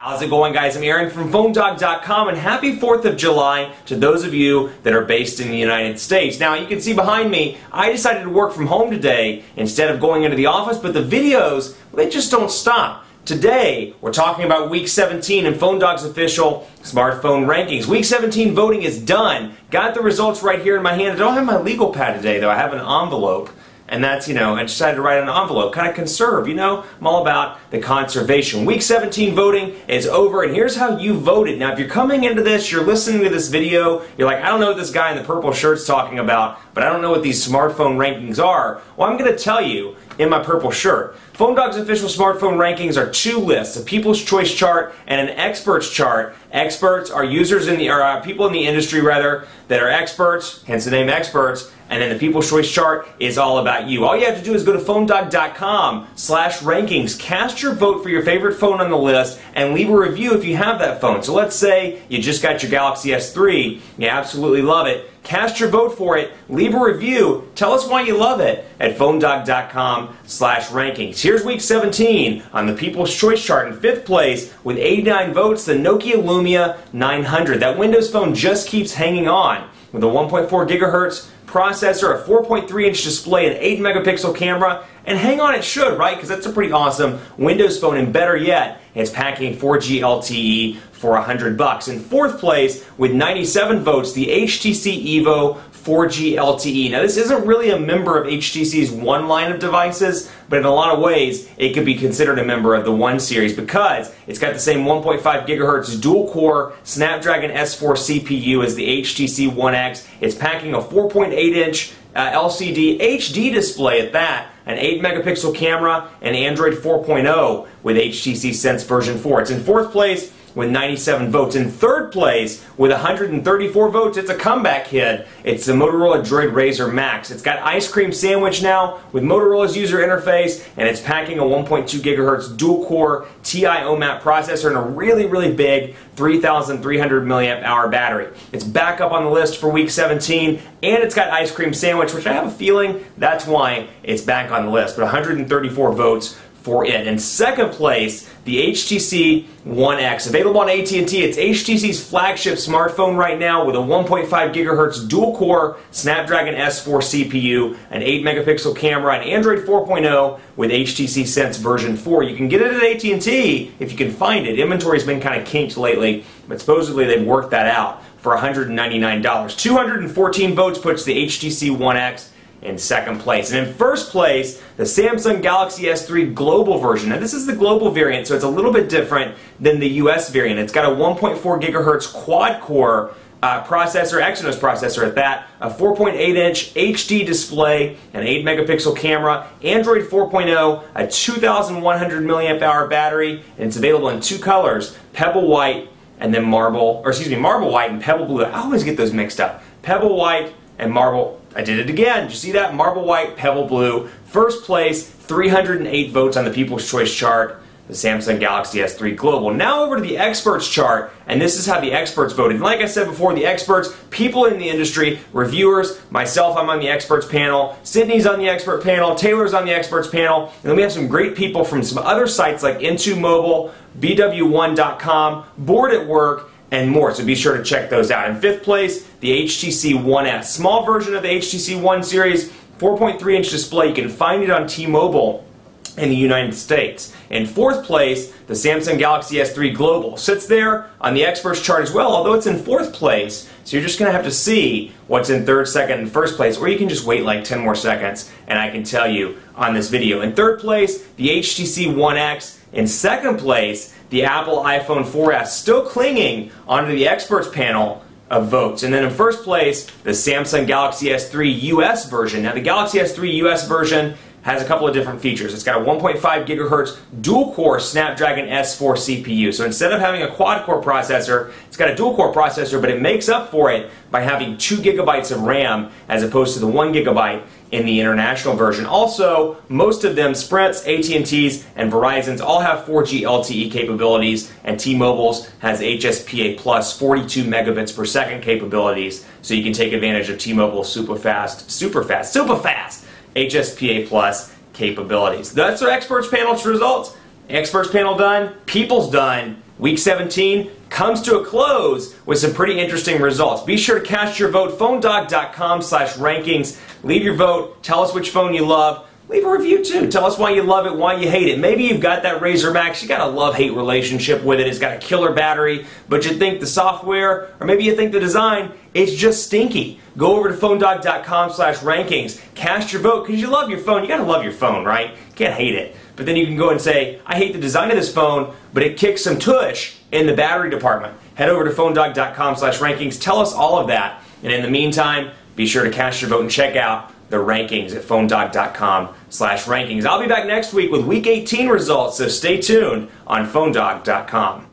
How's it going, guys? I'm Aaron from PhoneDog.com, and happy 4th of July to those of you that are based in the United States. Now, you can see behind me, I decided to work from home today instead of going into the office, but the videos, they just don't stop. Today, we're talking about Week 17 in PhoneDog's official smartphone rankings. Week 17 voting is done. Got the results right here in my hand. I don't have my legal pad today, though. I have an envelope. And that's, I decided to write an envelope, kind of conserve, I'm all about the conservation. Week 17 voting is over, and here's how you voted. Now, if you're coming into this, you're listening to this video, you're like, I don't know what this guy in the purple shirt's talking about, but I don't know what these smartphone rankings are. Well, I'm going to tell you in my purple shirt. PhoneDog's official smartphone rankings are two lists, a People's Choice chart and an Experts chart. Experts are people in the industry, that are experts, hence the name Experts, and then the People's Choice chart is all about you. All you have to do is go to PhoneDog.com/rankings, cast your vote for your favorite phone on the list, and leave a review if you have that phone. So let's say you just got your Galaxy S3, you absolutely love it. Cast your vote for it, leave a review, tell us why you love it at PhoneDog.com/rankings. Here's Week 17 on the People's Choice chart. In 5th place with 89 votes, the Nokia Lumia 900. That Windows phone just keeps hanging on with a 1.4 gigahertz processor, a 4.3-inch display, an 8-megapixel camera, and hang on, it should, right? Because that's a pretty awesome Windows phone, and better yet, it's packing 4G LTE for $100. In 4th place, with 97 votes, the HTC Evo 4G LTE. Now, this isn't really a member of HTC's One line of devices, but in a lot of ways, it could be considered a member of the One series because it's got the same 1.5 gigahertz dual-core Snapdragon S4 CPU as the HTC One X. It's packing a 4.8-inch LCD HD display at that, an 8-megapixel camera, and Android 4.0 with HTC Sense version 4. It's in 4th place with 97 votes. In 3rd place with 134 votes, it's a comeback hit. It's the Motorola Droid Razr Max. It's got Ice Cream Sandwich now with Motorola's user interface, and it's packing a 1.2 gigahertz dual-core TI OMAP processor and a really, really big 3,300 milliamp hour battery. It's back up on the list for Week 17, and it's got Ice Cream Sandwich, which I have a feeling that's why it's back on the list, but 134 votes for it. In 2nd place, the HTC One X. Available on AT&T, it's HTC's flagship smartphone right now with a 1.5 gigahertz dual-core Snapdragon S4 CPU, an 8-megapixel camera, and Android 4.0 with HTC Sense version 4. You can get it at AT&T if you can find it. Inventory's been kind of kinked lately, but supposedly they've worked that out for $199. 214 votes puts the HTC One X in 2nd place. And in 1st place, the Samsung Galaxy S3 global version. Now, this is the global variant, so it's a little bit different than the US variant. It's got a 1.4 gigahertz quad-core processor, Exynos processor at that, a 4.8-inch HD display, an 8-megapixel camera, Android 4.0, a 2,100 milliamp hour battery, and it's available in two colors, Pebble White and then Marble White and Pebble Blue. I always get those mixed up. Pebble White and Marble. I did it again. Did you see that? Marble White, Pebble Blue. 1st place, 308 votes on the People's Choice chart, the Samsung Galaxy S3 Global. Now over to the Experts chart, and this is how the Experts voted. Like I said before, the Experts, people in the industry, reviewers, myself, I'm on the Experts panel, Sydney's on the Expert panel, Taylor's on the Experts panel, and then we have some great people from some other sites like Into Mobile, BW1.com, Board at Work, and more, so be sure to check those out. In 5th place, the HTC One S. Small version of the HTC One series, 4.3-inch display. You can find it on T-Mobile in the United States. In 4th place, the Samsung Galaxy S3 Global. Sits there on the Experts chart as well, although it's in 4th place, so you're just going to have to see what's in 3rd, 2nd, and 1st place, or you can just wait like 10 more seconds, and I can tell you on this video. In 3rd place, the HTC One X. In 2nd place, the Apple iPhone 4S, still clinging onto the Experts panel of votes. And then in 1st place, the Samsung Galaxy S3 US version. Now, the Galaxy S3 US version has a couple of different features. It's got a 1.5 gigahertz dual-core Snapdragon S4 CPU. So instead of having a quad-core processor, it's got a dual-core processor, but it makes up for it by having 2 gigabytes of RAM as opposed to the 1 gigabyte in the international version. Also, most of them, Sprint's, AT&T's, and Verizon's, all have 4G LTE capabilities, and T-Mobile's has HSPA Plus 42 megabits per second capabilities, so you can take advantage of T-Mobile's super fast HSPA Plus capabilities. That's our Experts panel's results. Experts panel done, People's done. Week 17 comes to a close with some pretty interesting results. Be sure to cast your vote, PhoneDog.com/rankings. Leave your vote. Tell us which phone you love. Leave a review too. Tell us why you love it, why you hate it. Maybe you've got that Razr Max, you got a love-hate relationship with it. It's got a killer battery, but you think the software, or maybe you think the design, it's just stinky. Go over to PhoneDog.com/rankings. Cast your vote because you love your phone. You got to love your phone, right? You can't hate it. But then you can go and say, I hate the design of this phone, but it kicks some tush in the battery department. Head over to PhoneDog.com/rankings. Tell us all of that. And in the meantime, be sure to cast your vote and check out the rankings at PhoneDog.com/rankings. I'll be back next week with Week 18 results, so stay tuned on PhoneDog.com.